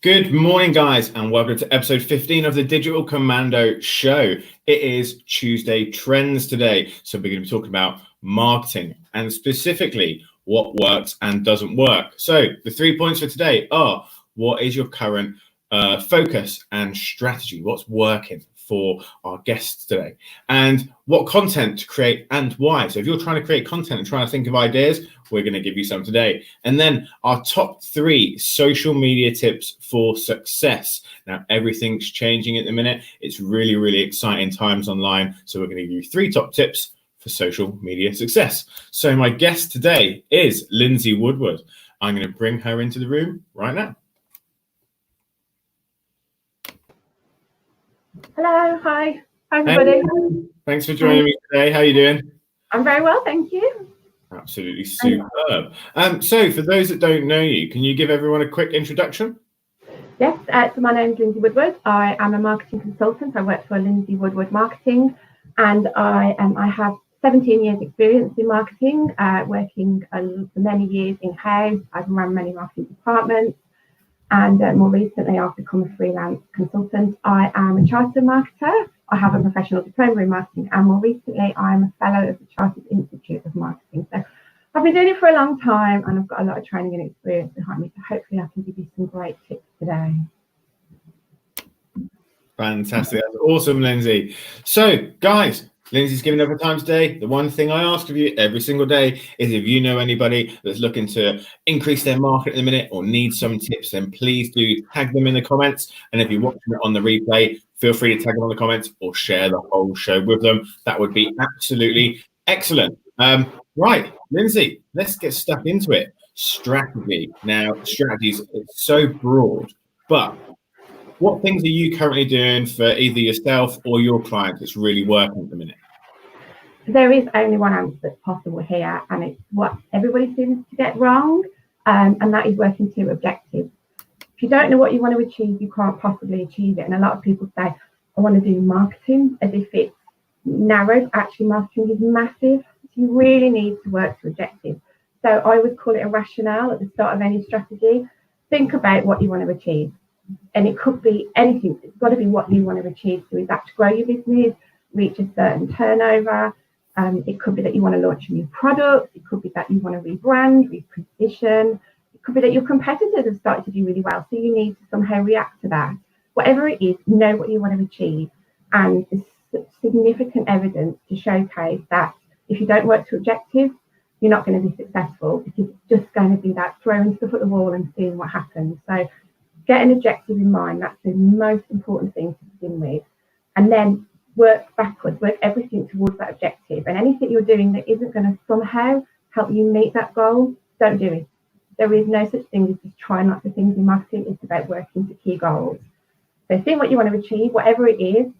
Good morning, guys, and welcome to episode 15 of the Digital Commando show. It is Tuesday Trends today, so we're going to be talking about marketing and specifically what works and doesn't work. So the 3 points for today are: what is your current focus and strategy? What's working for our guests today? And what content to create and why? So if you're trying to create content and trying to think of ideas, we're going to give you some today. And then our top 3 social media tips for success. Now, everything's changing at the minute. It's really, really exciting times online. So we're going to give you 3 top tips for social media success. So my guest today is Lindsay Woodward. I'm going to bring her into the room right now. Hello, hi everybody. Hey, thanks for joining me today. How are you doing? I'm very well, thank you. Absolutely superb. So for those that don't know you, can you give everyone a quick introduction? Yes, so my name is Lindsay Woodward. I am a marketing consultant. I work for Lindsay Woodward Marketing, and I have 17 years experience in marketing, working for many years in-house. I've run many marketing departments, and more recently I've become a freelance consultant. I am a chartered marketer. I have a professional diploma in marketing, and more recently I'm a fellow of the Chartered Institute of Marketing. So I've been doing it for a long time, and I've got a lot of training and experience behind me. So hopefully I can give you some great tips today. Fantastic. That's awesome, Lindsay. So, guys, Lindsay's giving up her time today. The one thing I ask of you every single day is if you know anybody that's looking to increase their market in a minute or needs some tips, then please do tag them in the comments. And if you're watching it on the replay, feel free to tag them on the comments or share the whole show with them. That would be absolutely excellent. Right, Lindsay, let's get stuck into it. Strategy. Now, strategies is so broad, but what things are you currently doing for either yourself or your clients that's really working at the minute? There is only one answer that's possible here, and it's what everybody seems to get wrong, and that is working to objectives. If you don't know what you want to achieve, you can't possibly achieve it. And a lot of people say, I want to do marketing, as if it's narrow. Actually, marketing is massive. So you really need to work to objectives. So I would call it a rationale at the start of any strategy. Think about what you want to achieve. And it could be anything. It's got to be what you want to achieve. So is that to grow your business, reach a certain turnover? It could be that you want to launch a new product. It could be that you want to rebrand, reposition. It could be that your competitors have started to do really well, so you need to somehow react to that. Whatever it is, know what you want to achieve. And there's significant evidence to showcase that if you don't work to objectives, you're not going to be successful, because it's just going to be that throwing stuff at the wall and seeing what happens. So get an objective in mind. That's the most important thing to begin with. And then work backwards, work everything towards that objective. And anything you're doing that isn't going to somehow help you meet that goal, don't do it. There is no such thing as just trying lots of things in marketing. It's about working to key goals. So think what you want to achieve, whatever it is.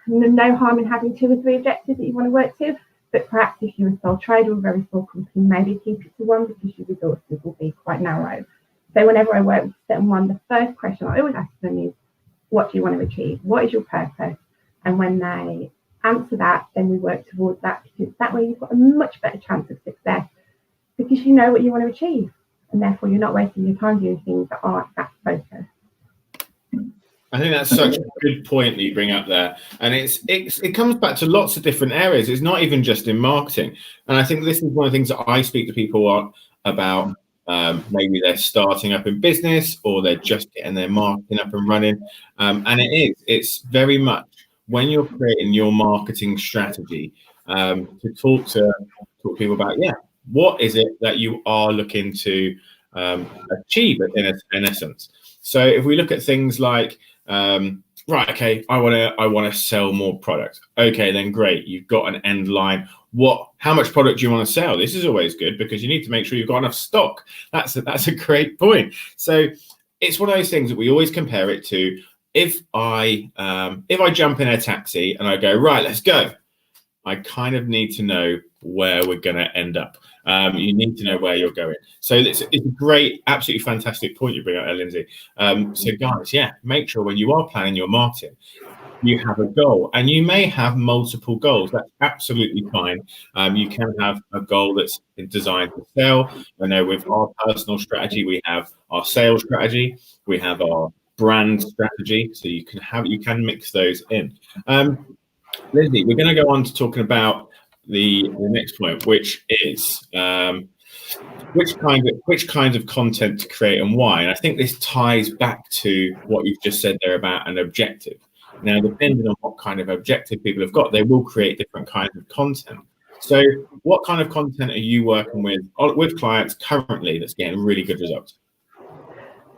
No harm in having 2 or 3 objectives that you want to work to, but perhaps if you're a sole trader or a very small company, maybe keep it to 1, because your resources will be quite narrow. So whenever I work with someone, the first question I always ask them is, what do you want to achieve? What is your purpose? And when they answer that, then we work towards that, because that way you've got a much better chance of success, because you know what you want to achieve, and therefore you're not wasting your time doing things that aren't that focused. I think that's such a good point that you bring up there. And it comes back to lots of different areas. It's not even just in marketing. And I think this is one of the things that I speak to people about. Maybe they're starting up in business, or they're just getting their marketing up and running. And it's very much when you're creating your marketing strategy, to talk to people about, what is it that you are looking to achieve in essence. So if we look at things like, right, okay, I want to sell more product. Okay, then great, you've got an end line. How much product do you want to sell? This is always good, because you need to make sure you've got enough stock. That's a great point. So it's one of those things that we always compare it to. If I jump in a taxi and I go, right, let's go, I kind of need to know where we're going to end up. You need to know where you're going. So it's a great, absolutely fantastic point you bring up, Lindsay. So guys, yeah, make sure when you are planning your marketing, you have a goal, and you may have multiple goals. That's absolutely fine. You can have a goal that's designed to sell. I know with our personal strategy, we have our sales strategy, we have our brand strategy. So you can mix those in. Lindsay, we're going to go on to talking about the next point, which is which kind of content to create and why. And I think this ties back to what you've just said there about an objective. Now, depending on what kind of objective people have got, they will create different kinds of content. So what kind of content are you working with clients currently that's getting really good results?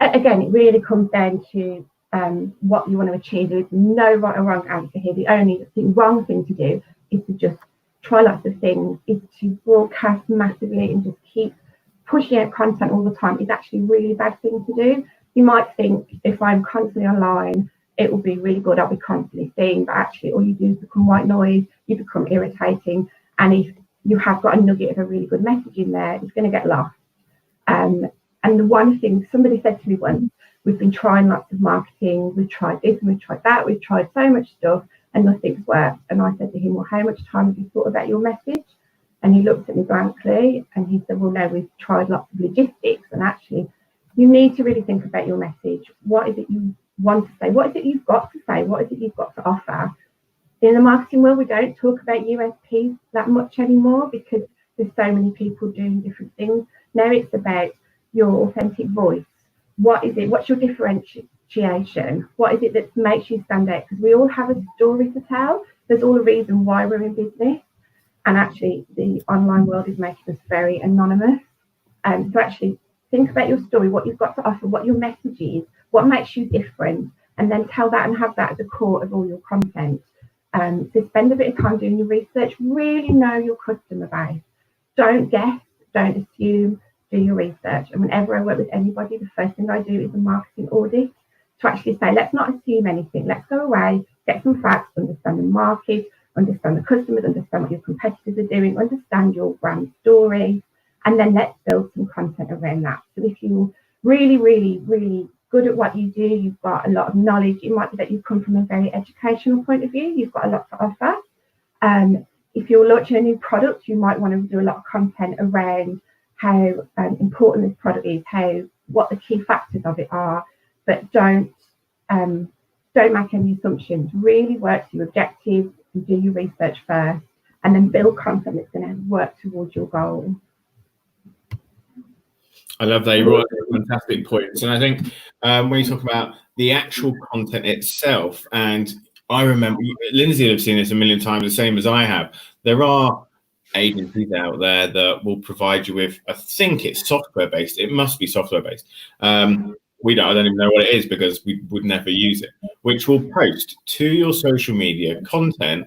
Again, it really comes down to what you want to achieve. There's no right or wrong answer here. The only wrong thing to do is to just try lots of things, is to broadcast massively and just keep pushing out content all the time. Is actually a really bad thing to do. You might think, if I'm constantly online, it will be really good, I'll be constantly seeing, but actually all you do is become white noise, you become irritating, and if you have got a nugget of a really good message in there, it's going to get lost. And the one thing somebody said to me once, we've been trying lots of marketing, we've tried this and we've tried that, we've tried so much stuff and nothing's worked. And I said to him, well, how much time have you thought about your message? And he looked at me blankly and he said, well, no, we've tried lots of logistics, and actually you need to really think about your message. What is it you want to say? What is it you've got to say? What is it you've got to offer? In the marketing world, we don't talk about USPs that much anymore because there's so many people doing different things. Now it's about your authentic voice. What is it? What's your differentiation? What is it that makes you stand out? Because we all have a story to tell. There's all a reason why we're in business. And actually, the online world is making us very anonymous. So actually, think about your story, what you've got to offer, what your message is, what makes you different, and then tell that and have that at the core of all your content. So spend a bit of time doing your research, really know your customer base. Don't guess, don't assume, do your research. And whenever I work with anybody, the first thing I do is a marketing audit to actually say, let's not assume anything. Let's go away, get some facts, understand the market, understand the customers, understand what your competitors are doing, understand your brand story, and then let's build some content around that. So if you're really, really, really good at what you do, you've got a lot of knowledge, it might be that you come from a very educational point of view, you've got a lot to offer. If you're launching a new product, you might want to do a lot of content around how important this product is, what the key factors of it are, but don't make any assumptions. Really work to your objectives and do your research first, and then build content that's going to work towards your goal. I love that. You brought fantastic points. And I think when you talk about the actual content itself, and I remember Lindsay have seen this a million times, the same as I have. There are agencies out there that will provide you with, I think it's software based. It must be software based. I don't even know what it is because we would never use it, which will post to your social media content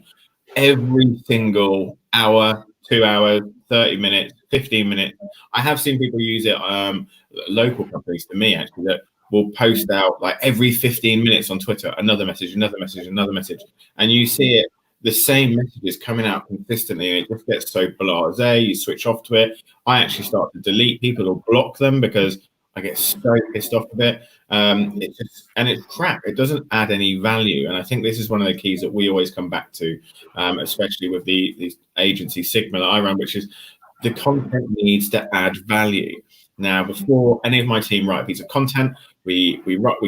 every single hour, 2 hours, 30 minutes, 15 minutes. I have seen people use it, local companies to me actually, that will post out like every 15 minutes on Twitter, another message, another message, another message. And you see it, the same messages coming out consistently, and it just gets so blasé, you switch off to it. I actually start to delete people or block them because I get so pissed off with it. It's crap. It doesn't add any value. And I think this is one of the keys that we always come back to, especially with the agency Sigma that I run, which is the content needs to add value. Now, before any of my team write a piece of content, we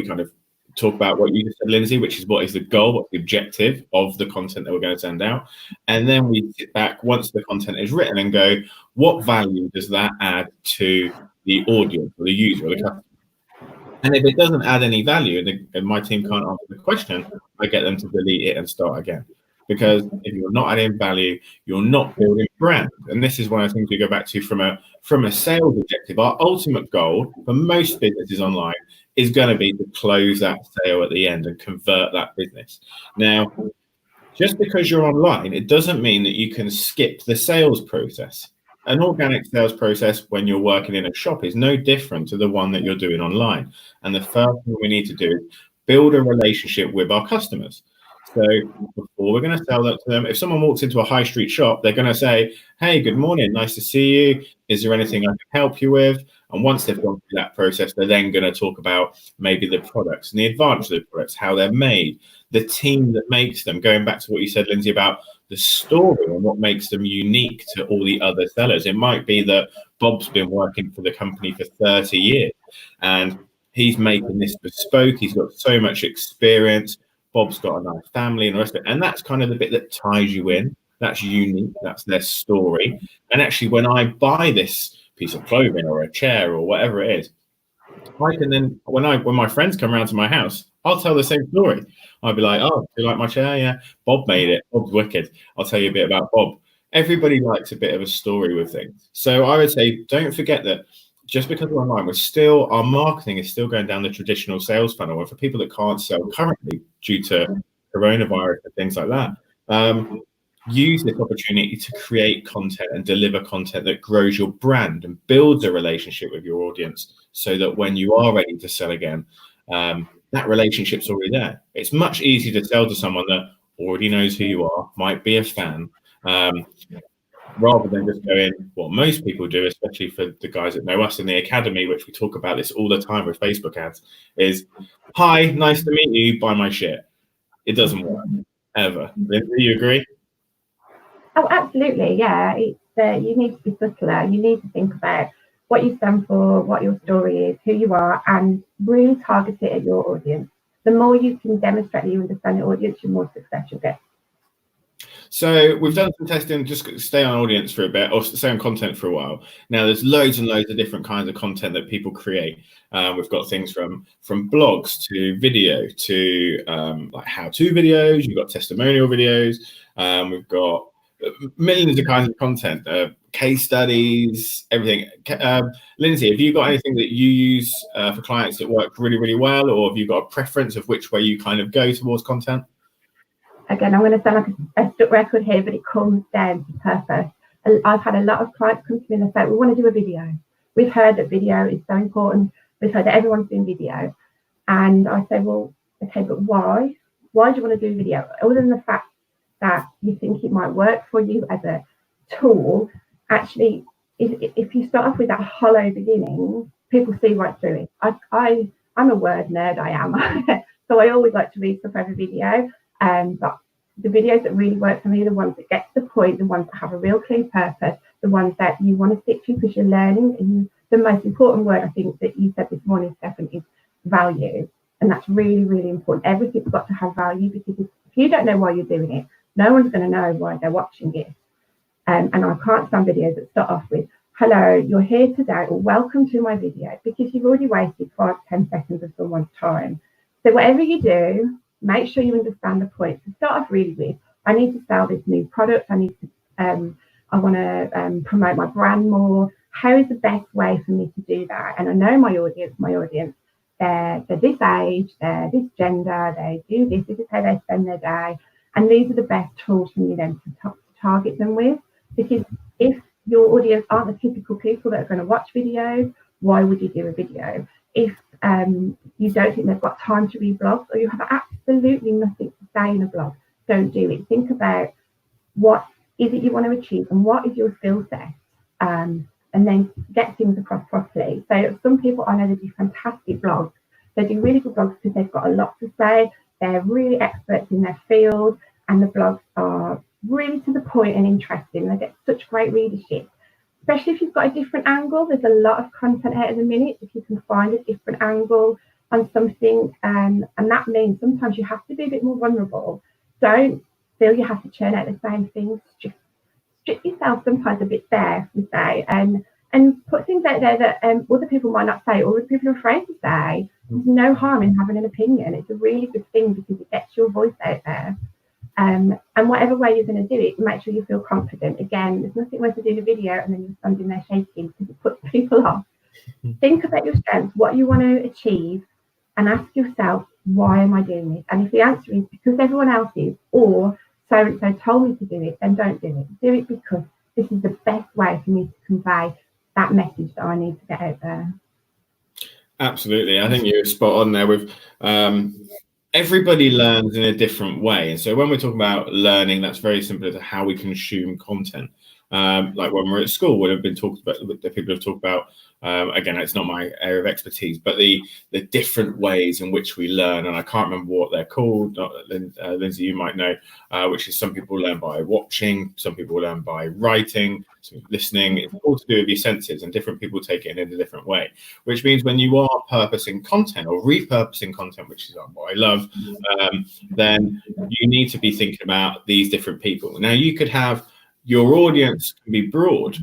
kind of talk about what you just said, Lindsay, which is what is the goal, what's the objective of the content that we're going to send out. And then we sit back once the content is written and go, what value does that add to the audience or the user or the customer? And if it doesn't add any value and my team can't answer the question, I get them to delete it and start again. Because if you're not adding value, you're not building brand. And this is one of the things we go back to from a sales objective. Our ultimate goal for most businesses online is going to be to close that sale at the end and convert that business. Now, just because you're online, it doesn't mean that you can skip the sales process. An organic sales process when you're working in a shop is no different to the one that you're doing online. And the first thing we need to do is build a relationship with our customers. So before we're going to sell that to them, if someone walks into a high street shop, they're going to say, hey, good morning, nice to see you. Is there anything I can help you with? And once they've gone through that process, they're then going to talk about maybe the products and the advantage of the products, how they're made, the team that makes them, going back to what you said, Lindsay, about the story and what makes them unique to all the other sellers. It might be that Bob's been working for the company for 30 years and he's making this bespoke. He's got so much experience. Bob's got a nice family and the rest of it. And that's kind of the bit that ties you in. That's unique. That's their story. And actually, when I buy this piece of clothing or a chair or whatever it is, I can then, when my friends come around to my house, I'll tell the same story. I'll be like, oh, do you like my chair? Yeah. Bob made it. Bob's wicked. I'll tell you a bit about Bob. Everybody likes a bit of a story with things. So I would say, don't forget that just because we're online, our marketing is still going down the traditional sales funnel. And for people that can't sell currently due to coronavirus and things like that, use this opportunity to create content and deliver content that grows your brand and builds a relationship with your audience so that when you are ready to sell again, that relationship's already there. It's much easier to sell to someone that already knows who you are, might be a fan, rather than just going, what most people do, especially for the guys that know us in the academy, which we talk about this all the time with Facebook ads, is, hi, nice to meet you, buy my shit. It doesn't work, ever. Do you agree? Oh, absolutely, yeah. It's you need to be subtler. You need to think about what you stand for, what your story is, who you are, and really target it at your audience. The more you can demonstrate that you understand your audience, the more success you'll get. So we've done some testing, just stay on audience for a bit, or stay on content for a while. Now there's loads and loads of different kinds of content that people create. We've got things from blogs to video to like how-to videos. You've got testimonial videos. We've got millions of kinds of content, case studies, everything. Lindsay, have you got anything that you use for clients that work really, really well, or have you got a preference of which way you kind of go towards content? Again, I'm going to sound like a stuck record here, but it comes down to purpose. I've had a lot of clients come to me and they say, we want to do a video. We've heard that video is so important. We've heard that everyone's doing video. And I say, well, okay, but why? Why do you want to do video? Other than the fact that you think it might work for you as a tool, actually, if you start off with that hollow beginning, people see right through it. I'm a word nerd, I am. So I always like to read stuff over video. But the videos that really work for me are the ones that get to the point, the ones that have a real clear purpose, the ones that you want to stick to because you're learning. And the most important word I think that you said this morning, Stefan, is value. And that's really, really important. Everything's got to have value, because if you don't know why you're doing it, no one's going to know why they're watching it. And I can't stand videos that start off with, hello, you're here today, or welcome to my video, because you've already wasted 5 to 10 seconds of someone's time. So whatever you do, make sure you understand the point. So start off really with, I need to sell this new product. I need to, I want to promote my brand more. How is the best way for me to do that? And I know my audience, they're this age, they're this gender, they do this is how they spend their day. And these are the best tools for me then to target them with. Because if your audience aren't the typical people that are going to watch videos, why would you do a video? If you don't think they've got time to read blogs, or you have absolutely nothing to say in a blog, don't do it. Think about what is it you want to achieve and what is your skill set, and then get things across properly. So some people I know, they do fantastic blogs. They do really good blogs because they've got a lot to say. They're really experts in their field, and the blogs are really to the point and interesting. They get such great readership. Especially if you've got a different angle. There's a lot of content out at the minute. If you can find a different angle on something, and that means sometimes you have to be a bit more vulnerable. Don't feel you have to churn out the same things. Just strip yourself sometimes a bit there, we say, and put things out there that other people might not say, or other people are afraid to say. There's no harm in having an opinion. It's a really good thing because it gets your voice out there. And whatever way you're going to do it, make sure you feel confident. Again, there's nothing worse than doing a video and then you're standing there shaking because it puts people off. Think about your strengths, what you want to achieve, and ask yourself, why am I doing this? And if the answer is because everyone else is, or so-and-so told me to do it, then don't do it. Do it because this is the best way for me to convey that message that I need to get out there. Absolutely. I think you're spot on there with everybody learns in a different way. And so when we're talking about learning, that's very simple to how we consume content. Like when we're at school, would have been talked about, the people have talked about, again, it's not my area of expertise, but the different ways in which we learn. And I can't remember what they're called. Lindsay, you might know, which is some people learn by watching, some people learn by writing, listening. It's all to do with your senses, and different people take it in a different way, which means when you are purposing content or repurposing content, which is what I love, then you need to be thinking about these different people. Now, you could have your audience can be broad,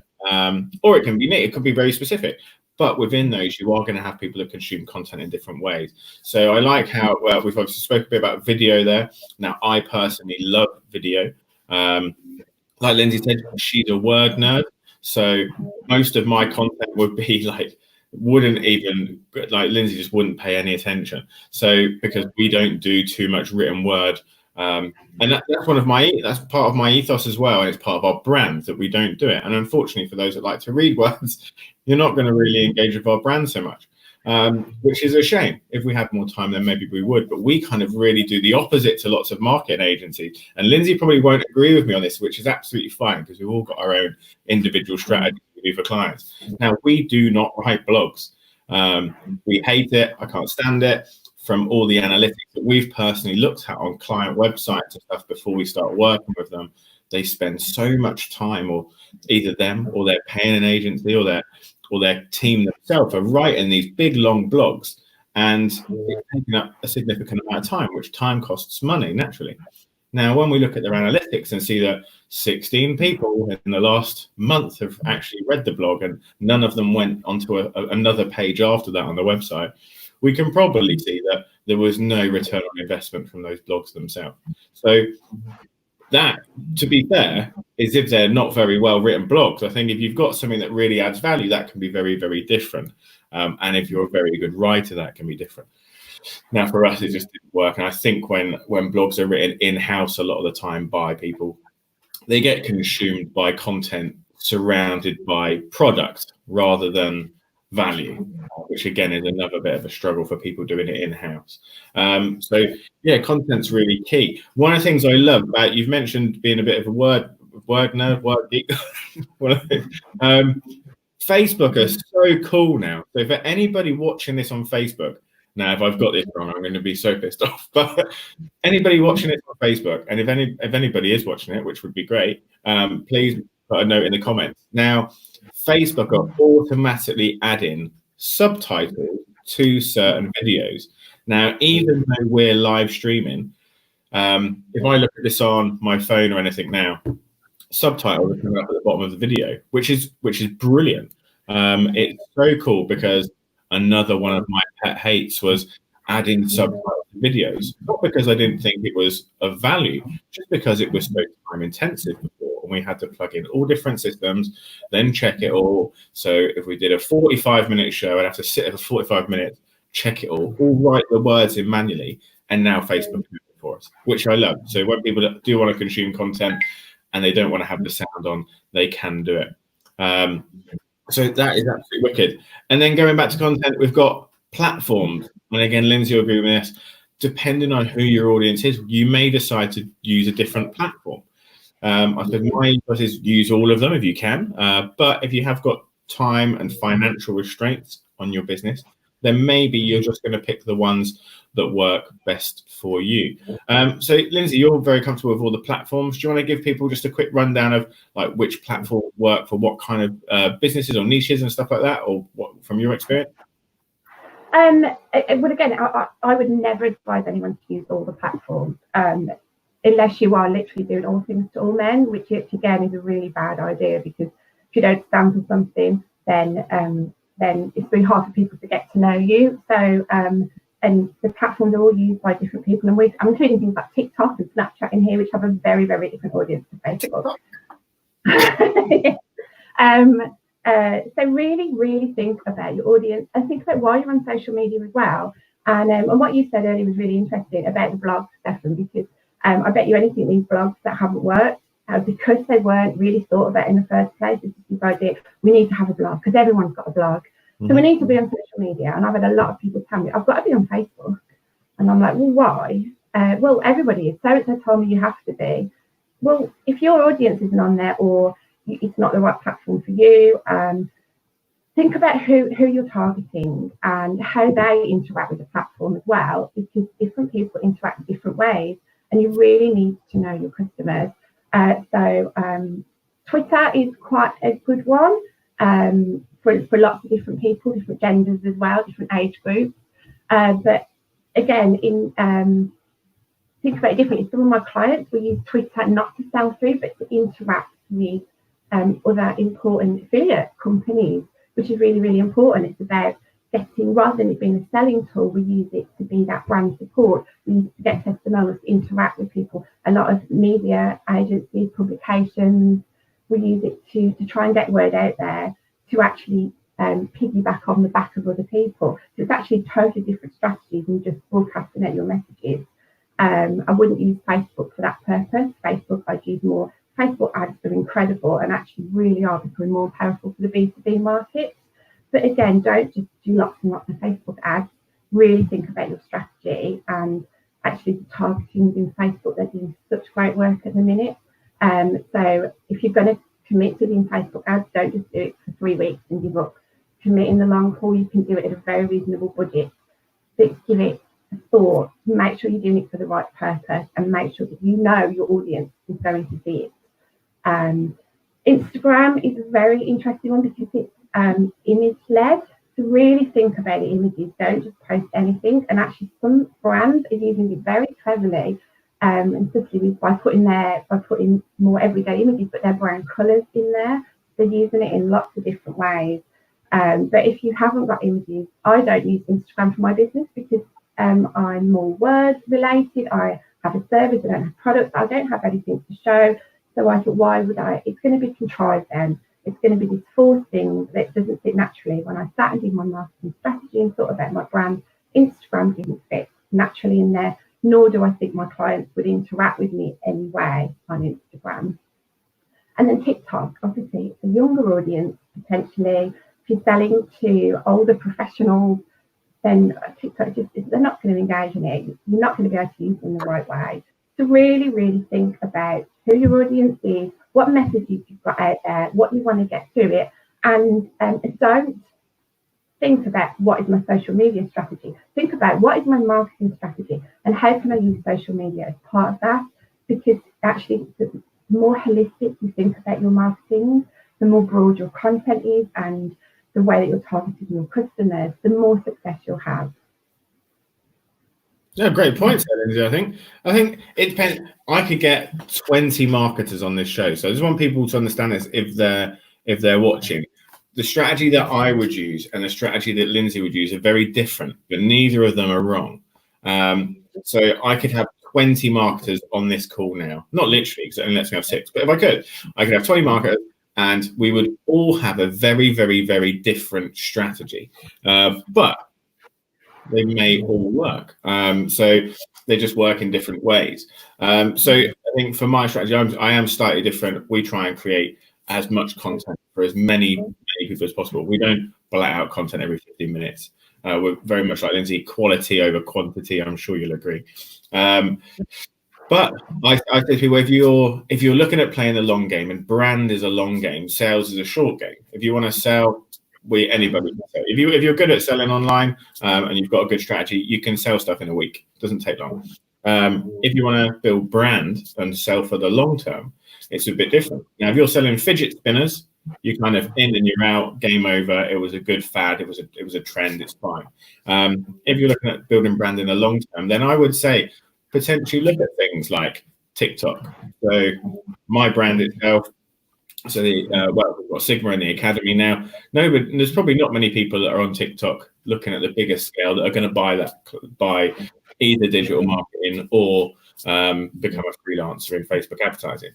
or it can be it could be very specific. But within those, you are going to have people that consume content in different ways. So I like how we've obviously spoken a bit about video there. Now, I personally love video. Like Lindsay said, she's a word nerd. So most of my content would be like, wouldn't even, like Lindsay just wouldn't pay any attention. So because we don't do too much written word. And that's that's part of my ethos as well. And it's part of our brand that we don't do it. And unfortunately, for those that like to read words, you're not going to really engage with our brand so much, which is a shame. If we had more time, then maybe we would. But we kind of really do the opposite to lots of marketing agencies. And Lindsay probably won't agree with me on this, which is absolutely fine because we've all got our own individual strategy to do for clients. Now, we do not write blogs. We hate it. I can't stand it. From all the analytics that we've personally looked at on client websites and stuff before we start working with them, they spend so much time, or either them or they're paying an agency or their team themselves are writing these big long blogs, and it's taking up a significant amount of time, which time costs money naturally. Now, when we look at their analytics and see that 16 people in the last month have actually read the blog and none of them went onto another page after that on the website, we can probably see that there was no return on investment from those blogs themselves. So that, to be fair, is if they're not very well written blogs. I think if you've got something that really adds value, that can be very, very different. And if you're a very good writer, that can be different. Now, for us, it just didn't work. And I think when blogs are written in-house a lot of the time by people, they get consumed by content surrounded by product rather than value, which again is another bit of a struggle for people doing it in-house. So yeah, content's really key. One of the things I love about, you've mentioned being a bit of a word nerd, word geek. Facebook are so cool now. So for anybody watching this on Facebook, now if I've got this wrong, I'm going to be so pissed off. But anybody watching it on Facebook, and if anybody is watching it, which would be great, please put a note in the comments. Now, Facebook are automatically adding subtitles to certain videos. Now, even though we're live streaming, if I look at this on my phone or anything now, subtitles are coming up at the bottom of the video, which is brilliant. It's so cool because another one of my pet hates was adding subtitles to videos, not because I didn't think it was of value, just because it was so time intensive before, and we had to plug in all different systems, then check it all. So if we did a 45-minute show, I'd have to sit for 45 minutes, check it all write the words in manually, and now Facebook do it for us, which I love. So when people do want to consume content and they don't want to have the sound on, they can do it. So that is absolutely wicked. And then going back to content, we've got platforms. And again, Lindsay will agree with this. Depending on who your audience is, you may decide to use a different platform. I suppose my advice is use all of them if you can. But if you have got time and financial restraints on your business, then maybe you're just going to pick the ones that work best for you. So Lindsay, you're very comfortable with all the platforms. Do you want to give people just a quick rundown of like which platform work for what kind of businesses or niches and stuff like that, or what from your experience? But again, I would never advise anyone to use all the platforms unless you are literally doing all things to all men, which again is a really bad idea, because if you don't stand for something, then it's really hard for people to get to know you. So and the platforms are all used by different people, and I'm including things like TikTok and Snapchat in here, which have a very, very different audience to Facebook. So really, really think about your audience and think about why you're on social media as well. And what you said earlier was really interesting about the blogs, Stefan, because I bet you anything these blogs that haven't worked because they weren't really thought about in the first place. It's this idea, we need to have a blog because everyone's got a blog. So we need to be on social media, and I've had a lot of people tell me, I've got to be on Facebook. And I'm like, well, why? Well, everybody is. So told me you have to be. Well, if your audience isn't on there, or it's not the right platform for you, think about who you're targeting and how they interact with the platform as well, because different people interact in different ways, and you really need to know your customers. So Twitter is quite a good one for lots of different people, different genders as well, different age groups. But again, think about it differently. Some of my clients will use Twitter not to sell through, but to interact with other important affiliate companies, which is really, really important. It's about getting, rather than it being a selling tool, we use it to be that brand support. We use it to get testimonials, to interact with people. A lot of media agencies, publications, we use it to try and get word out there, to actually piggyback on the back of other people. So it's actually totally different strategies than just broadcasting out your messages. I wouldn't use Facebook for that purpose. Facebook, I'd use more. Facebook ads are incredible and actually really are becoming more powerful for the B2B market. But again, don't just do lots and lots of Facebook ads. Really think about your strategy and actually targeting within Facebook. They're doing such great work at the minute. So if you're going to commit to doing Facebook ads, don't just do it for 3 weeks and give up. Commit in the long haul. You can do it at a very reasonable budget. But give it a thought. Make sure you're doing it for the right purpose, and make sure that you know your audience is going to see it. Instagram is a very interesting one because it's image led. So really think about the images. Don't just post anything. And actually, some brands are using it very cleverly, and especially by putting more everyday images, but their brand colours in there. They're using it in lots of different ways. But if you haven't got images, I don't use Instagram for my business because I'm more word related. I have a service, I don't have products, I don't have anything to show. So I thought, why would I? It's going to be contrived then. It's going to be this forced thing that doesn't fit naturally. When I sat and did my marketing strategy and thought about my brand, Instagram didn't fit naturally in there, nor do I think my clients would interact with me anyway on Instagram. And then TikTok, obviously, it's a younger audience, potentially. If you're selling to older professionals, then TikTok they're not going to engage in it. You're not going to be able to use it in the right way. So really, really think about who your audience is, what messages you've got out there, what you want to get through it, and don't think about what is my social media strategy. Think about what is my marketing strategy and how can I use social media as part of that, because actually the more holistic you think about your marketing, the more broad your content is and the way that you're targeting your customers, the more success you'll have. Yeah, great points, Lindsay. I think it depends. I could get 20 marketers on this show, so I just want people to understand this if they're watching. The strategy that I would use and the strategy that Lindsay would use are very different, but neither of them are wrong. So I could have 20 marketers on this call now, not literally, because it only lets me have 6, but if I could have 20 marketers, and we would all have a very, very, very different strategy, but they may all work. So they just work in different ways. So I think for my strategy, I am slightly different. We try and create as much content for as many people as possible. We don't blurt out content every 15 minutes. We're very much like Lindsay, quality over quantity. I'm sure you'll agree. But I say to people, if you're looking at playing the long game, and brand is a long game, sales is a short game. If you want to sell, anybody can sell. If you're good at selling online and you've got a good strategy, you can sell stuff in a week. It doesn't take long. If you want to build brand and sell for the long term, it's a bit different. Now, if you're selling fidget spinners, you kind of in and you're out, game over. It was a good fad. It was a trend. It's fine. If you're looking at building brand in the long term, then I would say potentially look at things like TikTok. So my brand itself. So we've got Sigma in the academy now. No, but there's probably not many people that are on TikTok looking at the bigger scale that are going to buy either digital marketing or become a freelancer in Facebook advertising.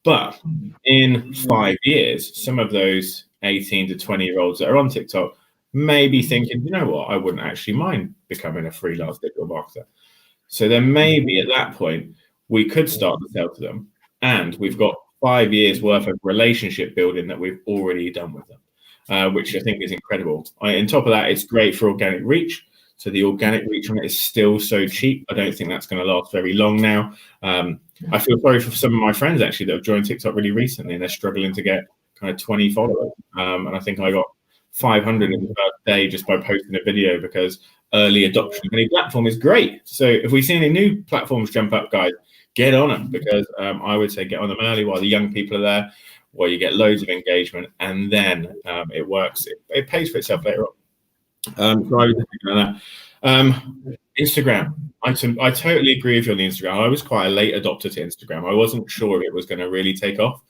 But in 5 years, some of those 18 to 20-year-olds that are on TikTok may be thinking, you know what, I wouldn't actually mind becoming a freelance digital marketer. So then maybe at that point, we could start to sell to them. And we've got 5 years worth of relationship building that we've already done with them, which I think is incredible. On top of that, it's great for organic reach. So the organic reach on it is still so cheap. I don't think that's going to last very long now. I feel sorry for some of my friends actually that have joined TikTok really recently, and they're struggling to get kind of 20 followers. And I think I got 500 in the first day just by posting a video, because early adoption of any platform is great. So if we see any new platforms jump up, guys, get on them, because I would say get on them early while the young people are there, where you get loads of engagement, and then it works. It pays for itself later on. So I was thinking on that. Instagram. I totally agree with you on the Instagram. I was quite a late adopter to Instagram. I wasn't sure it was going to really take off.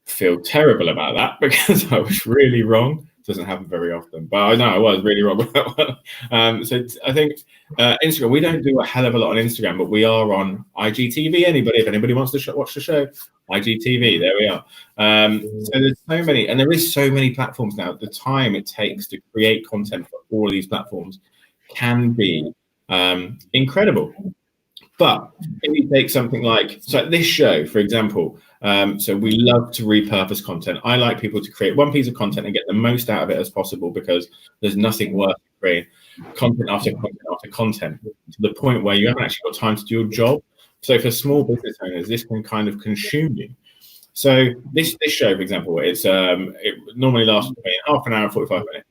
Feel terrible about that because I was really wrong. Doesn't happen very often, but I know I was really wrong with that one. So I think Instagram, we don't do a hell of a lot on Instagram, but we are on IGTV. If anybody wants to watch the show, IGTV, there we are. So there's so many, and there is so many platforms now. The time it takes to create content for all of these platforms can be incredible. But if you take something like, so this show, for example, so we love to repurpose content. I like people to create one piece of content and get the most out of it as possible, because there's nothing worse than creating content after content after content to the point where you haven't actually got time to do your job. So for small business owners, this can kind of consume you. So this show, for example, it normally lasts half an hour, 45 minutes.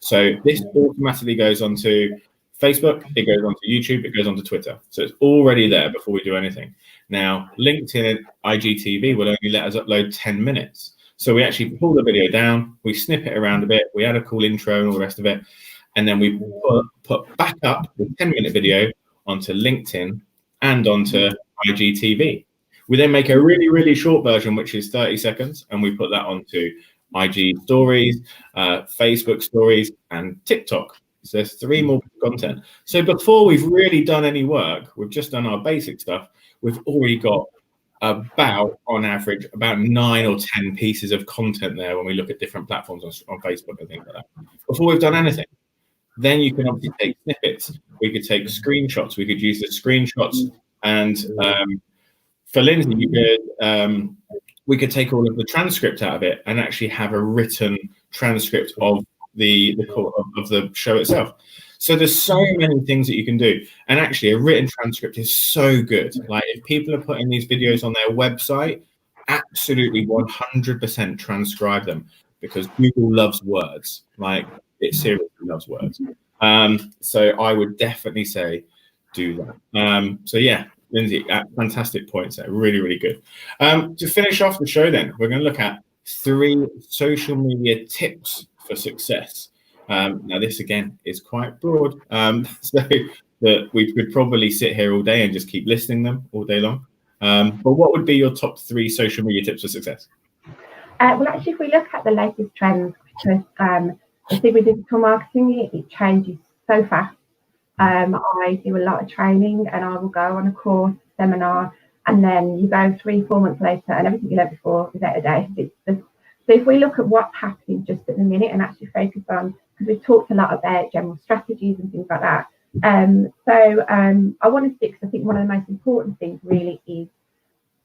So this automatically goes onto Facebook, it goes onto YouTube, it goes onto Twitter. So it's already there before we do anything. Now, LinkedIn and IGTV will only let us upload 10 minutes. So we actually pull the video down, we snip it around a bit, we add a cool intro and all the rest of it, and then we put back up the 10-minute video onto LinkedIn and onto IGTV. We then make a really, really short version, which is 30 seconds, and we put that onto IG stories, Facebook stories, and TikTok. So there's 3 more content. So before we've really done any work, we've just done our basic stuff. We've already got on average, about 9 or 10 pieces of content there when we look at different platforms on Facebook and things like that. Before we've done anything, then you can obviously take snippets. We could take screenshots. We could use the screenshots, and for Lindsay, we could take all of the transcript out of it and actually have a written transcript of the show itself. So there's so many things that you can do, and actually a written transcript is so good. Like, if people are putting these videos on their website, absolutely 100% transcribe them, because Google loves words. Like, it seriously loves words. So I would definitely say do that. So yeah, Lindsay, fantastic points there. Really, really good. To finish off the show then, we're going to look at 3 social media tips for success. Now this again is quite broad, so that we could probably sit here all day and just keep listing them all day long. But what would be your top 3 social media tips for success? Well, actually, if we look at the latest trends, because I think with digital marketing, it changes so fast. I do a lot of training, and I will go on a course, seminar, and then you go 3-4 months later, and everything you learned before is out of date. So if we look at what's happening just at the minute and actually focus on, because we've talked a lot about general strategies and things like that. I want to stick, because I think one of the most important things really is,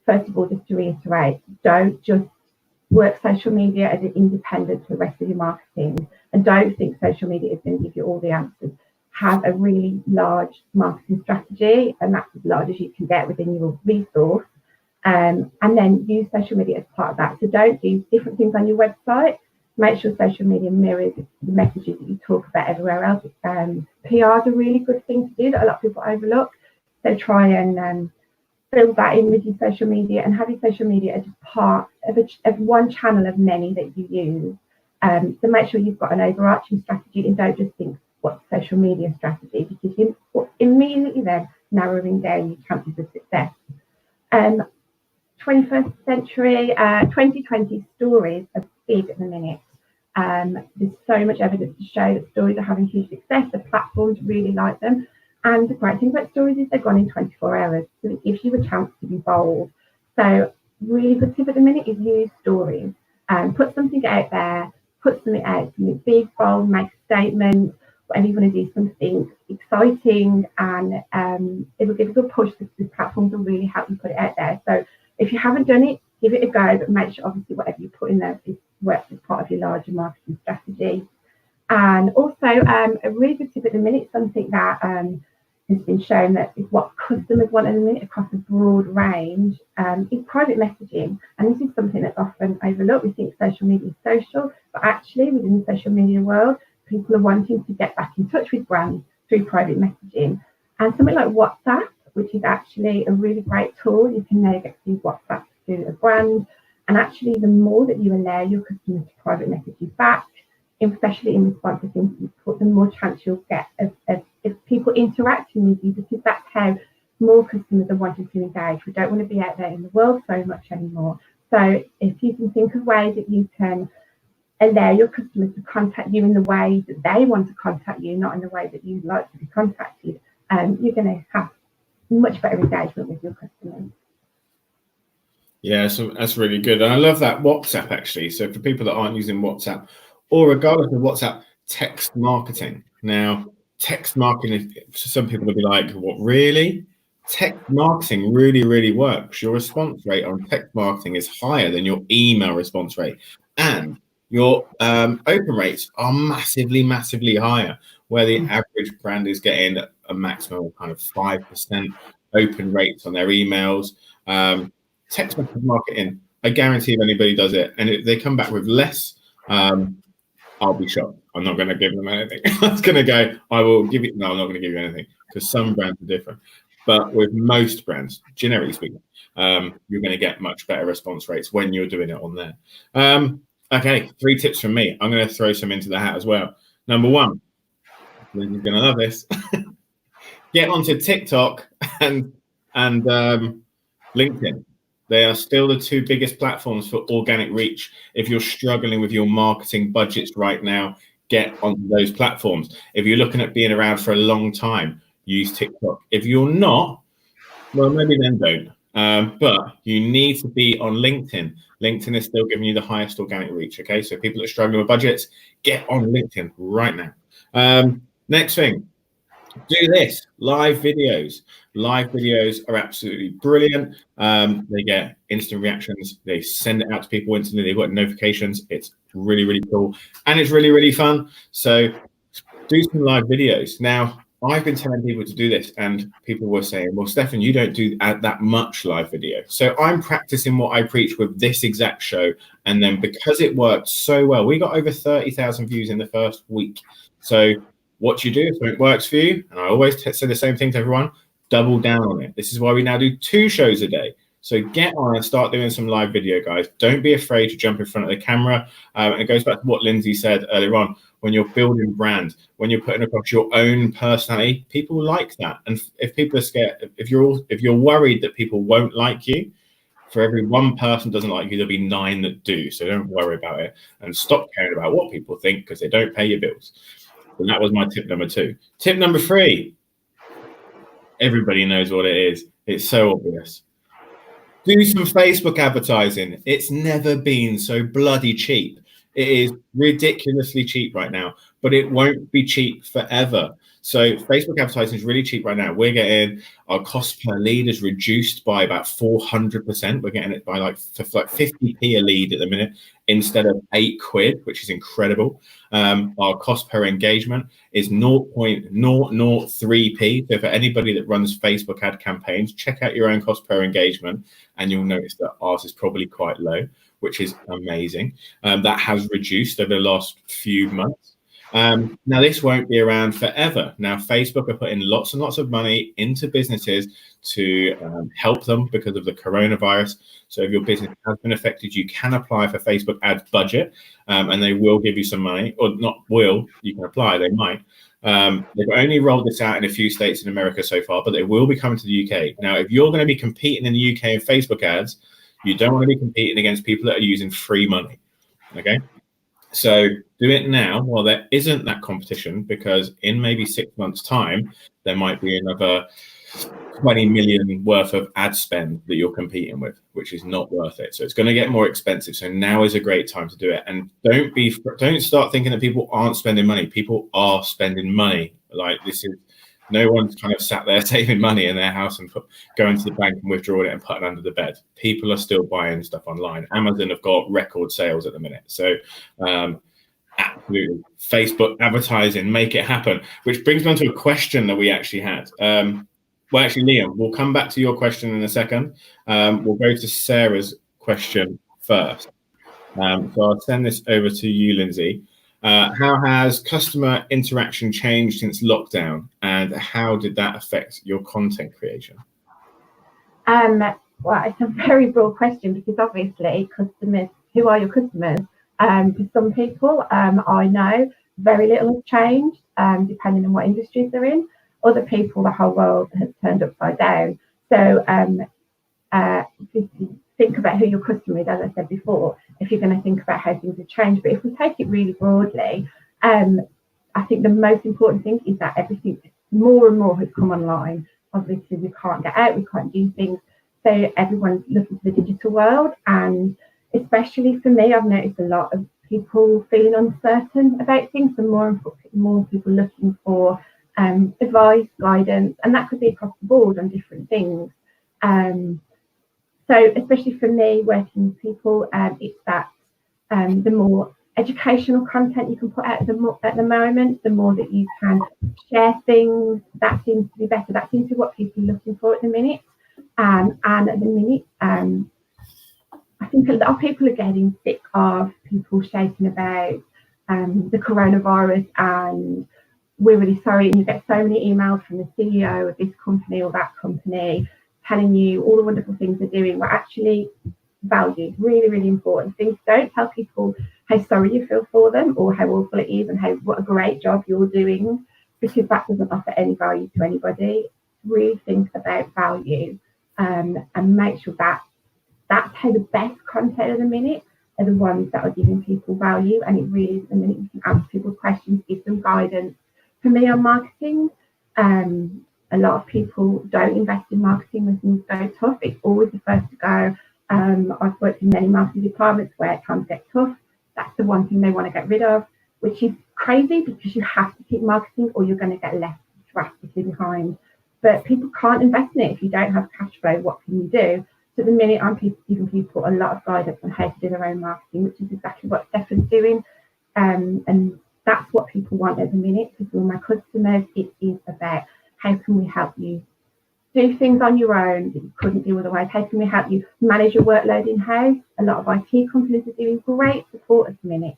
first of all, just to reiterate, don't just work social media as an independent to the rest of your marketing, and don't think social media is going to give you all the answers. Have a really large marketing strategy, and that's as large as you can get within your resource. And then use social media as part of that. So don't do different things on your website. Make sure social media mirrors the messages that you talk about everywhere else. PR is a really good thing to do that a lot of people overlook. So try and build that in with your social media, and have your social media as part of one channel of many that you use. So make sure you've got an overarching strategy, and don't just think, what's social media strategy, because you're immediately then narrowing down your chances of success. 21st century, 2020 stories are big at the minute. There's so much evidence to show that stories are having huge success. The platforms really like them. And the great thing about stories is they're gone in 24 hours. So it gives you a chance to be bold. So really good tip at the minute is use stories. Put something out there, something big, bold, make a statement, whatever you want to do, something exciting, and it will give a good push. The platforms will really help you put it out there. So if you haven't done it, give it a go, but make sure obviously whatever you put in there works as part of your larger marketing strategy. And also, a really good tip at the minute, something that has been shown that is what customers want at the minute across a broad range, is private messaging. And this is something that's often overlooked. We think social media is social, but actually within the social media world, people are wanting to get back in touch with brands through private messaging. And something like WhatsApp, which is actually a really great tool, you can now get to use WhatsApp to a brand. And actually, the more that you allow your customers to private message you back, especially in response to things you put, the more chance you'll get of people interacting with you, because that's how more customers are wanting to engage. We don't want to be out there in the world so much anymore. So if you can think of ways that you can allow your customers to contact you in the way that they want to contact you, not in the way that you'd like to be contacted, you're going to have much better engagement with your customers. Yeah, so that's really good. And I love that WhatsApp, actually. So for people that aren't using WhatsApp, or regardless of WhatsApp, text marketing. Now, text marketing, some people will be like, what, really? Text marketing really, really works. Your response rate on text marketing is higher than your email response rate. And your open rates are massively, massively higher, where the average brand is getting a maximum of kind of 5% open rates on their emails. Text message marketing, I guarantee if anybody does it and if they come back with less, I'll be shocked. I'm not going to give them anything. I was going to go, I will give you, no, I'm not going to give you anything, because some brands are different. But with most brands, generically speaking, you're going to get much better response rates when you're doing it on there. Okay, 3 tips from me. I'm going to throw some into the hat as well. Number 1, Lindsay's going to love this. Get onto TikTok and LinkedIn. They are still the 2 biggest platforms for organic reach. If you're struggling with your marketing budgets right now, get onto those platforms. If you're looking at being around for a long time, use TikTok. If you're not, well, maybe then don't. But you need to be on LinkedIn. LinkedIn is still giving you the highest organic reach. Okay, so people that are struggling with budgets, get on LinkedIn right now. Next thing, do this, live videos. Live videos are absolutely brilliant. They get instant reactions. They send it out to people instantly. They've got notifications. It's really, really cool. And it's really, really fun. So do some live videos. Now, I've been telling people to do this, and people were saying, well, Stefan, you don't do that much live video. So I'm practicing what I preach with this exact show. And then because it worked so well, we got over 30,000 views in the first week. So what you do if it works for you, and I always say the same thing to everyone, double down on it. This is why we now do 2 shows a day. So get on and start doing some live video, guys. Don't be afraid to jump in front of the camera. And it goes back to what Lindsay said earlier on. When you're building brand, when you're putting across your own personality, people like that. And if people are scared, if you're worried that people won't like you, for every 1 person doesn't like you, there'll be 9 that do. So don't worry about it and stop caring about what people think, because they don't pay your bills. And that was my tip number 2. Tip number 3. Everybody knows what it is. It's so obvious. Do some Facebook advertising. It's never been so bloody cheap. It is ridiculously cheap right now, but it won't be cheap forever. So Facebook advertising is really cheap right now. We're getting our cost per lead is reduced by about 400%. We're getting it by like 50p a lead at the minute instead of £8, which is incredible. Our cost per engagement is 0.003p. So for anybody that runs Facebook ad campaigns, check out your own cost per engagement, and you'll notice that ours is probably quite low, which is amazing. That has reduced over the last few months. Now, this won't be around forever. Now, Facebook are putting lots and lots of money into businesses to help them because of the coronavirus. So if your business has been affected, you can apply for Facebook ads budget, and they will give you some money, or not will, you can apply, they might. They've only rolled this out in a few states in America so far, but they will be coming to the UK. Now, if you're going to be competing in the UK in Facebook ads, you don't want to be competing against people that are using free money, okay? So do it now while there isn't that competition, because in maybe 6 months' time, there might be another 20 million worth of ad spend that you're competing with, which is not worth it. So it's going to get more expensive. So now is a great time to do it. And don't start thinking that people aren't spending money. People are spending money. Like, this is, no one's kind of sat there saving money in their house and going to the bank and withdrawing it and putting it under the bed. People are still buying stuff online. Amazon have got record sales at the minute. So Absolutely. Facebook advertising, make it happen. Which brings me on to a question that we actually had. Well, actually, Liam, we'll come back to your question in a second. We'll go to Sarah's question first. So I'll send this over to you, Lindsay. How has customer interaction changed since lockdown, and how did that affect your content creation? Well, it's a very broad question because obviously customers, who are your customers? For some people, I know very little has changed, depending on what industries they're in. Other people, the whole world has turned upside down. So if you think about who your customer is, as I said before, if you're going to think about how things have changed. But if we take it really broadly, I think the most important thing is that everything more and more has come online. Obviously, we can't get out, we can't do things. So everyone's looking to the digital world. And especially for me, I've noticed a lot of people feeling uncertain about things. So more people looking for advice, guidance, and that could be across the board on different things. So especially for me, working with people, it's that the more educational content you can put out at the moment, the more that you can share things. That seems to be better. That seems to be what people are looking for at the minute. And at the minute, I think a lot of people are getting sick of people shouting about the coronavirus and we're really sorry. And you get so many emails from the CEO of this company or that company telling you all the wonderful things they're doing. We're actually valued, really, really important things. Don't tell people how sorry you feel for them or how awful it is and what a great job you're doing, because that doesn't offer any value to anybody. Really think about value and make sure that that's how the best content at the minute are the ones that are giving people value. And it really is the minute you can answer people's questions, give them guidance. For me on marketing, a lot of people don't invest in marketing when things go tough. It's always the first to go. I've worked in many marketing departments where times get tough. That's the one thing they want to get rid of, which is crazy because you have to keep marketing or you're going to get left drastically behind. But people can't invest in it if you don't have cash flow. What can you do? So at the minute, I'm giving people a lot of guidance on how to do their own marketing, which is exactly what Stefan's doing. And that's what people want at the minute. Because with my customers, it is about how can we help you do things on your own that you couldn't do otherwise? How can we help you manage your workload in-house? A lot of IT companies are doing great support at the minute.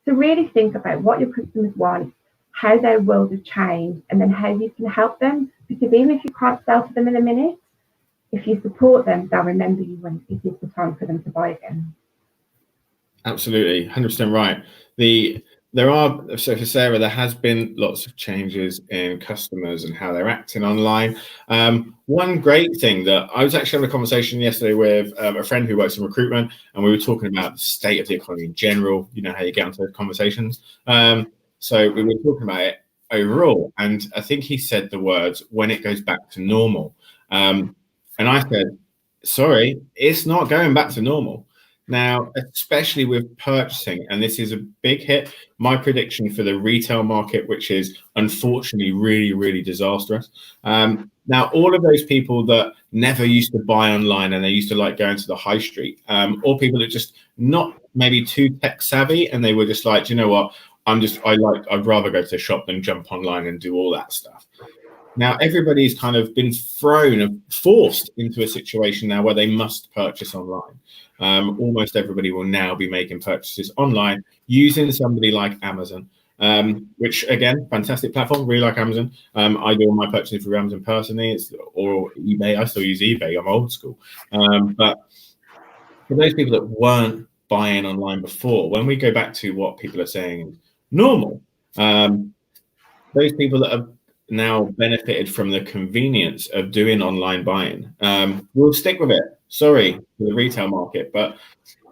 So really think about what your customers want, how their world has changed, and then how you can help them. Because even if you can't sell to them in a minute, if you support them, they'll remember you when it is the time for them to buy again. Absolutely, 100% right. So for Sarah, there has been lots of changes in customers and how they're acting online. One great thing that I was actually having a conversation yesterday with a friend who works in recruitment, and we were talking about the state of the economy in general. You know how you get into those conversations. So we were talking about it overall, and I think he said the words "when it goes back to normal," and I said, "Sorry, it's not going back to normal." Now, especially with purchasing, and this is a big hit, my prediction for the retail market, which is unfortunately really, really disastrous. Now, all of those people that never used to buy online and they used to like going to the high street, or people that just not maybe too tech savvy and they were just like, you know what, I'd rather go to the shop than jump online and do all that stuff. Now, everybody's kind of been forced into a situation now where they must purchase online. Almost everybody will now be making purchases online using somebody like Amazon, which again, fantastic platform. Really like Amazon. I do all my purchasing through Amazon personally, or eBay. I still use eBay. I'm old school. But for those people that weren't buying online before, when we go back to what people are saying is normal, those people that have now benefited from the convenience of doing online buying, we'll stick with it. Sorry for the retail market, but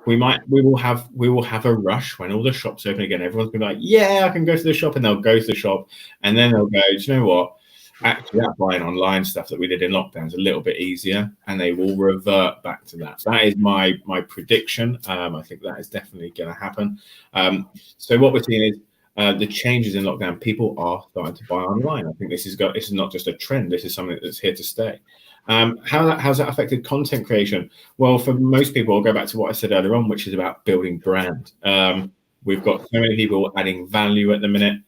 we will have a rush when all the shops open again. Everyone's gonna be like, yeah, I can go to the shop, and they'll go to the shop, and then they'll go, do you know what? Actually, that buying online stuff that we did in lockdown is a little bit easier, and they will revert back to that. That is my prediction. I think that is definitely going to happen. So what we're seeing is the changes in lockdown. People are starting to buy online. I think this is not just a trend. This is something that's here to stay. How's that affected content creation? Well, for most people, I'll go back to what I said earlier on, which is about building brand. We've got so many people adding value at the minute.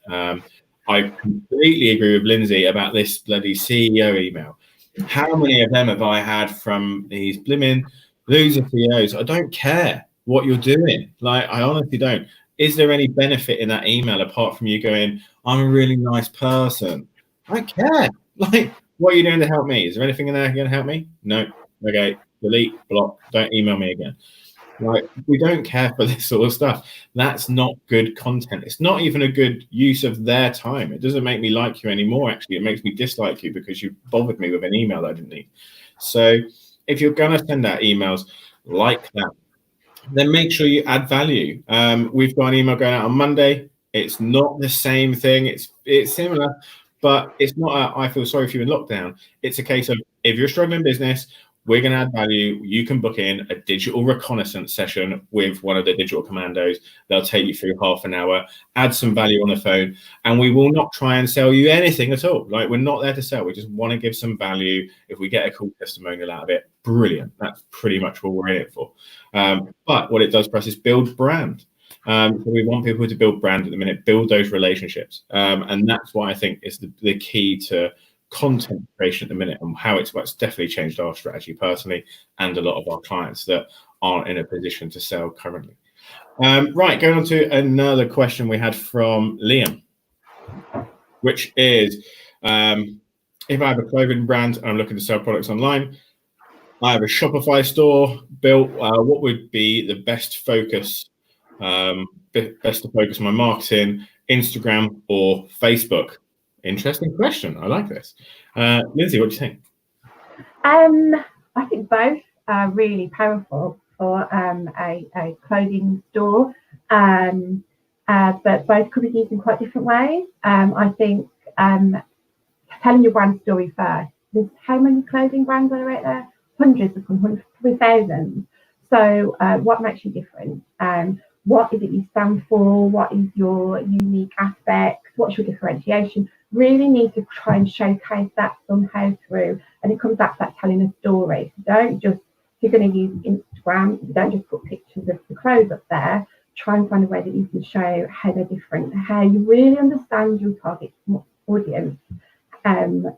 I completely agree with Lindsay about this bloody CEO email. How many of them have I had from these blimmin' loser CEOs? I don't care what you're doing. Like, I honestly don't. Is there any benefit in that email apart from you going, I'm a really nice person? I don't care. Like, what are you doing to help me? Is there anything in there going to help me? No. Okay. Delete, block. Don't email me again. Like, we don't care for this sort of stuff. That's not good content. It's not even a good use of their time. It doesn't make me like you anymore. Actually, it makes me dislike you because you bothered me with an email that I didn't need. So if you're going to send out emails like that, then make sure you add value. We've got an email going out on Monday. It's not the same thing. It's similar, but it's not I feel sorry for you in lockdown. It's a case of, if you're a struggling business, we're going to add value. You can book in a digital reconnaissance session with one of the digital commandos. They'll take you through half an hour, add some value on the phone, and we will not try and sell you anything at all. Like, we're not there to sell. We just want to give some value. If we get a cool testimonial out of it, brilliant. That's pretty much what we're in it for. But what it does for us is build brand. So we want people to build brand at the minute, build those relationships. And that's why I think is the key to content creation at the minute, and how it's definitely changed our strategy personally and a lot of our clients that aren't in a position to sell currently. Right, going on to another question we had from Liam, which is, if I have a clothing brand and I'm looking to sell products online, I have a Shopify store built, what would be the best focus, best to focus my marketing, Instagram or Facebook? Interesting question. I like this. Lindsay, what do you think? I think both are really powerful for a clothing store, but both could be used in quite different ways. I think telling your brand story first. There's how many clothing brands are out there? Hundreds upon hundreds, probably thousands. So what makes you different? What is it you stand for? What is your unique aspects? What's your differentiation? Really need to try and showcase that somehow through, and it comes back to that telling a story. So don't just, if you're going to use Instagram, don't just put pictures of the clothes up there. Try and find a way that you can show how they're different, how you really understand your target audience. So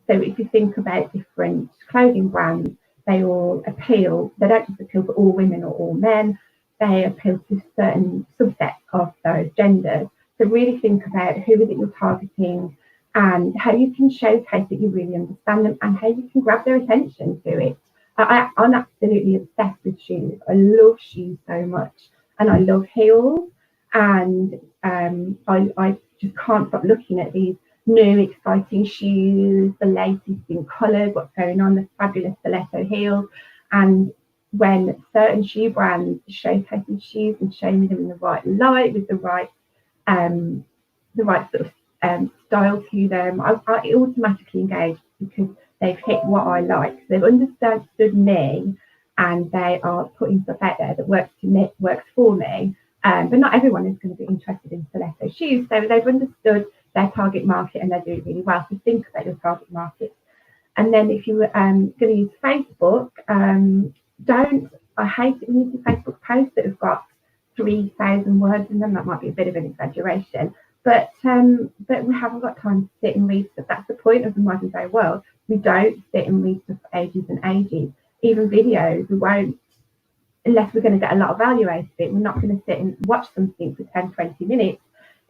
if you think about different clothing brands, they all appeal, they don't just appeal to all women or all men, they appeal to certain subsets of those genders. So really think about who is it you're targeting and how you can showcase that you really understand them and how you can grab their attention to it. I'm absolutely obsessed with shoes. I love shoes so much, and I love heels, and I just can't stop looking at these new exciting shoes, the latest in colours, what's going on, the fabulous stiletto heels. And when certain shoe brands showcase these shoes and show me them in the right light with the right sort of style to them, I automatically engage because they've hit what I like. So they've understood me, and they are putting stuff out there that works for me. But not everyone is going to be interested in stiletto shoes. So they've understood their target market and they're doing really well. So think about your target market. And then if you're going to use Facebook, I hate it when you see Facebook posts that have got 3,000 words in them. That might be a bit of an exaggeration, but we haven't got time to sit and read stuff. That's the point of the modern day world. We don't sit and read stuff for ages and ages. Even videos, we won't, unless we're going to get a lot of value out of it. We're not going to sit and watch something for 10, 20 minutes,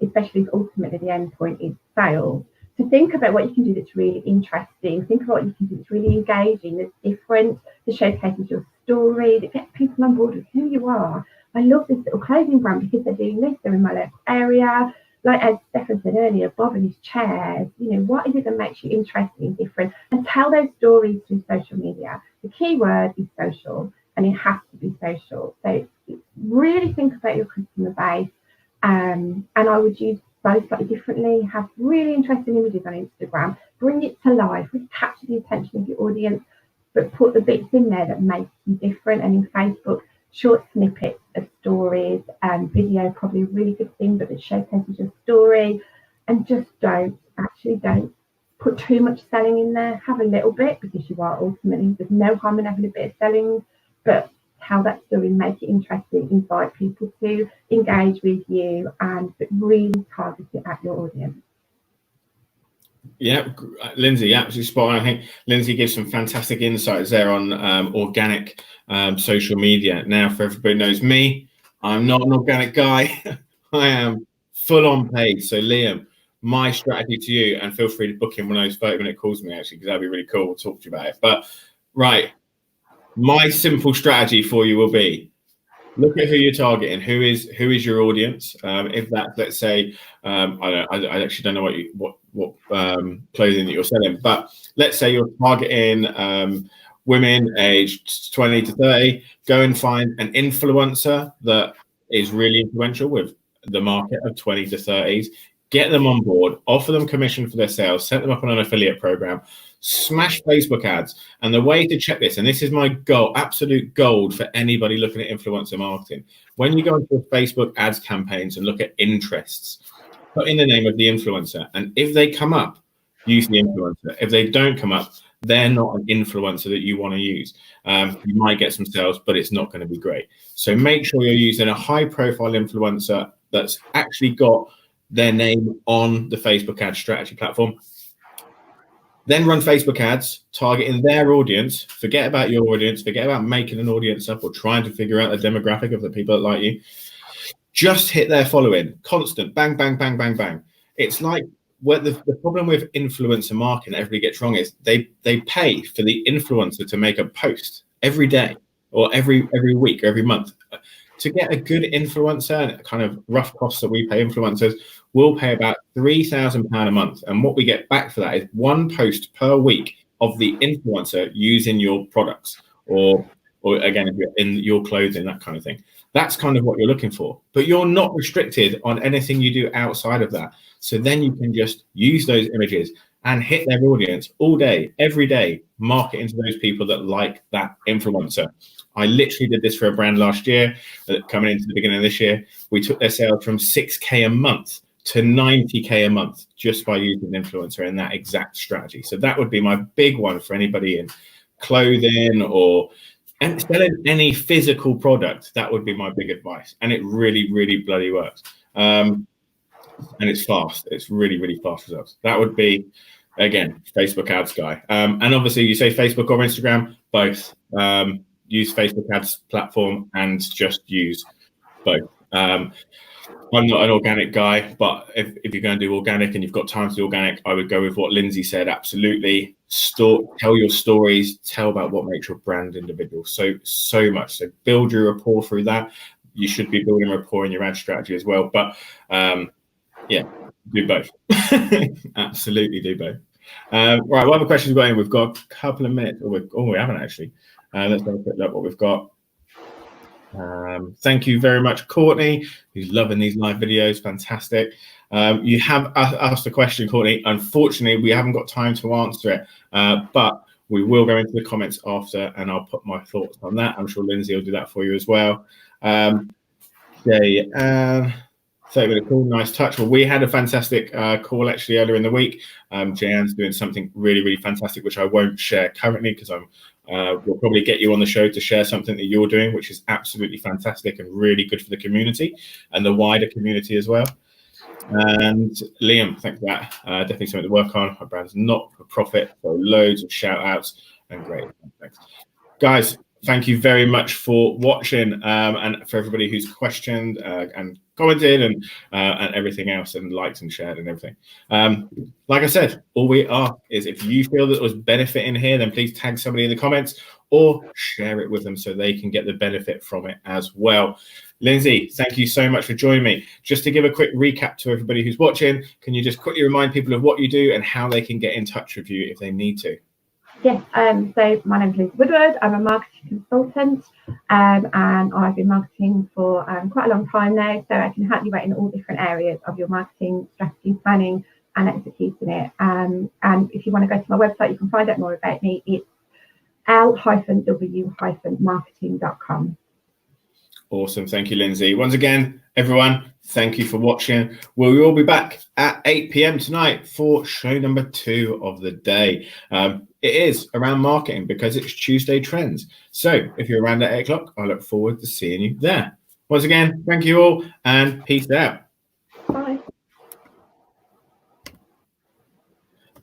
especially if ultimately the end point is sales. So think about what you can do that's really interesting. Think about what you can do that's really engaging, that's different, that showcases your story, that gets people on board with who you are. I love this little clothing brand because they're doing this, they're in my local area. Like as Stefan said earlier, Bob and his chairs, what is it that makes you interesting and different? And tell those stories through social media. The key word is social, and it has to be social. So really think about your customer base. And I would use both slightly differently. Have really interesting images on Instagram. Bring it to life. Really capture the attention of your audience, but put the bits in there that make you different. And in Facebook, short snippets of stories and video, probably a really good thing, but it showcases your story. And just don't put too much selling in there. Have a little bit, because you are ultimately, there's no harm in having a bit of selling, but tell that story, make it interesting, invite people to engage with you, and really target it at your audience. Yeah, Lindsay, absolutely spot on. I think Lindsay gives some fantastic insights there on organic social media. Now, for everybody who knows me, I'm not an organic guy. I am full on paid. So, Liam, my strategy to you, and feel free to book in one of those 30-minute calls with me, actually, because that'd be really cool. We'll talk to you about it. But, right, my simple strategy for you will be, look at who you're targeting. Who is your audience? If that's, let's say, I actually don't know what clothing that you're selling, but let's say you're targeting women aged 20 to 30. Go and find an influencer that is really influential with the market of 20 to 30s. Get them on board, offer them commission for their sales, set them up on an affiliate program, smash Facebook ads. And the way to check this, and this is my goal, absolute gold for anybody looking at influencer marketing. When you go into Facebook ads campaigns and look at interests, put in the name of the influencer. And if they come up, use the influencer. If they don't come up, they're not an influencer that you want to use. You might get some sales, but it's not going to be great. So make sure you're using a high profile influencer that's actually got their name on the Facebook ad strategy platform. Then run Facebook ads targeting their audience. Forget about your audience. Forget about making an audience up or trying to figure out the demographic of the people that like you. Just hit their following. Constant. Bang, bang, bang, bang, bang. It's like what the problem with influencer marketing everybody gets wrong is they pay for the influencer to make a post every day or every week or every month. To get a good influencer, kind of rough costs that we pay influencers, we'll pay about £3,000 a month. And what we get back for that is one post per week of the influencer using your products or again, if you're in your clothing, that kind of thing. That's kind of what you're looking for. But you're not restricted on anything you do outside of that. So then you can just use those images and hit their audience all day, every day, market to those people that like that influencer. I literally did this for a brand last year, coming into the beginning of this year. We took their sales from 6K a month to 90K a month just by using an influencer in that exact strategy. So that would be my big one for anybody in clothing or selling any physical product. That would be my big advice. And it really, really bloody works. And it's fast. It's really, really fast results. That would be, again, Facebook ads guy. And obviously you say Facebook or Instagram, both. Use Facebook ads platform and just use both. I'm not an organic guy, but if you're going to do organic and you've got time to do organic, I would go with what Lindsay said. Absolutely. Tell your stories, tell about what makes your brand individual. So much. So build your rapport through that. You should be building rapport in your ad strategy as well. But yeah, do both. Absolutely do both. Right, what other questions we've got in? We've got a couple of minutes. We haven't actually. Let's have a quick look what we've got. Thank you very much, Courtney, who's loving these live videos. Fantastic. You have asked a question, Courtney. Unfortunately, we haven't got time to answer it, but we will go into the comments after, and I'll put my thoughts on that. I'm sure Lindsay will do that for you as well. 30-minute call, nice touch. Well, we had a fantastic call actually earlier in the week. Jayan's doing something really, really fantastic, which I won't share currently because we'll probably get you on the show to share something that you're doing, which is absolutely fantastic and really good for the community and the wider community as well. And Liam, thanks for that. Definitely something to work on. Our brand's not for profit, so loads of shout outs and great. Thanks. Guys, thank you very much for watching and for everybody who's questioned and commented and everything else and liked and shared and everything. Like I said, all we are is if you feel that there was benefit in here, then please tag somebody in the comments or share it with them so they can get the benefit from it as well. Lindsay, thank you so much for joining me. Just to give a quick recap to everybody who's watching, can you just quickly remind people of what you do and how they can get in touch with you if they need to? Yes, so my name is Liz Woodward. I'm a marketing consultant and I've been marketing for quite a long time now, so I can help you out in all different areas of your marketing strategy, planning and executing it. And if you want to go to my website, you can find out more about me. It's l-w-marketing.com. Awesome. Thank you, Lindsay. Once again, everyone, Thank you for watching. We'll all be back at 8 p.m. tonight for show number 2 of the day. It is around marketing because it's Tuesday Trends. So if you're around at 8 o'clock, I look forward to seeing you there. Once again, thank you all and peace out.